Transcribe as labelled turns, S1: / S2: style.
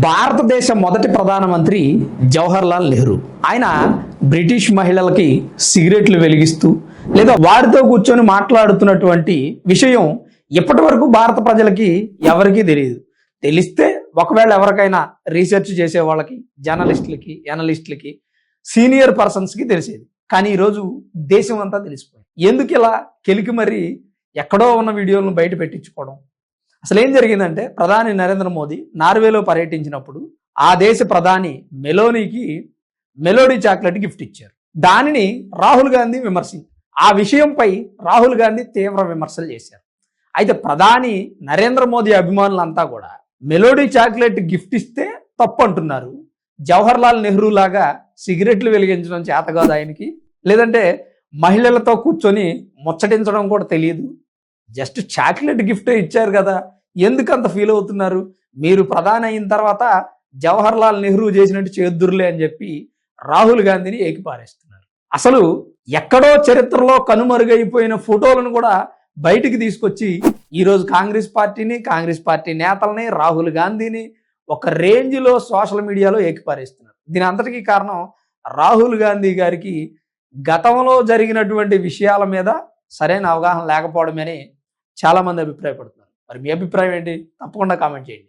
S1: భారతదేశ మొదటి ప్రధానమంత్రి జవహర్లాల్ నెహ్రూ. ఆయన బ్రిటిష్ మహిళలకి సిగరెట్లు వెలిగిస్తూ లేదా వారితో కూర్చొని మాట్లాడుతున్నటువంటి విషయం ఇప్పటి వరకు భారత ప్రజలకి ఎవరికీ తెలియదు. తెలిస్తే ఒకవేళ ఎవరికైనా రీసెర్చ్ చేసే వాళ్ళకి, జర్నలిస్టులకి, ఎనలిస్టులకి, సీనియర్ పర్సన్స్కి తెలిసేది. కానీ ఈరోజు దేశం అంతా తెలిసిపోయింది. ఎందుకు ఇలా కెలికి మరి ఎక్కడో ఉన్న వీడియోలను బయట పెట్టించుకోవడం? అసలు ఏం జరిగిందంటే, ప్రధాని నరేంద్ర మోదీ నార్వేలో పర్యటించినప్పుడు ఆ దేశ ప్రధాని మెలోనీకి మెలోడీ చాక్లెట్ గిఫ్ట్ ఇచ్చారు. దానిని రాహుల్ గాంధీ విమర్శించారు. ఆ విషయంపై రాహుల్ గాంధీ తీవ్ర విమర్శలు చేశారు. అయితే ప్రధాని నరేంద్ర మోదీ అభిమానులంతా కూడా మెలోడీ చాక్లెట్ గిఫ్ట్ ఇస్తే తప్పు అంటున్నారు. జవహర్లాల్ నెహ్రూ లాగా సిగరెట్లు వెలిగించడం చేత కాదు ఆయనకి, లేదంటే మహిళలతో కూర్చొని ముచ్చటించడం కూడా తెలియదు, జస్ట్ చాక్లెట్ గిఫ్టే ఇచ్చారు కదా, ఎందుకంత ఫీల్ అవుతున్నారు? మీరు ప్రధాని అయిన తర్వాత జవహర్లాల్ నెహ్రూ చేసినట్టు చేద్దురులే అని చెప్పి రాహుల్ గాంధీని ఏకిపారేస్తున్నారు. అసలు ఎక్కడో చరిత్రలో కనుమరుగైపోయిన ఫోటోలను కూడా బయటికి తీసుకొచ్చి ఈరోజు కాంగ్రెస్ పార్టీని, కాంగ్రెస్ పార్టీ నేతల్ని, రాహుల్ గాంధీని ఒక రేంజ్లో సోషల్ మీడియాలో ఏకిపారేస్తున్నారు. దీని అంతటికీ కారణం రాహుల్ గాంధీ గారికి గతంలో జరిగినటువంటి విషయాల మీద సరైన అవగాహన లేకపోవడమని చాలా మంది అభిప్రాయపడుతున్నారు. మరి మీ అభిప్రాయం ఏంటి? తప్పకుండా కామెంట్ చేయండి.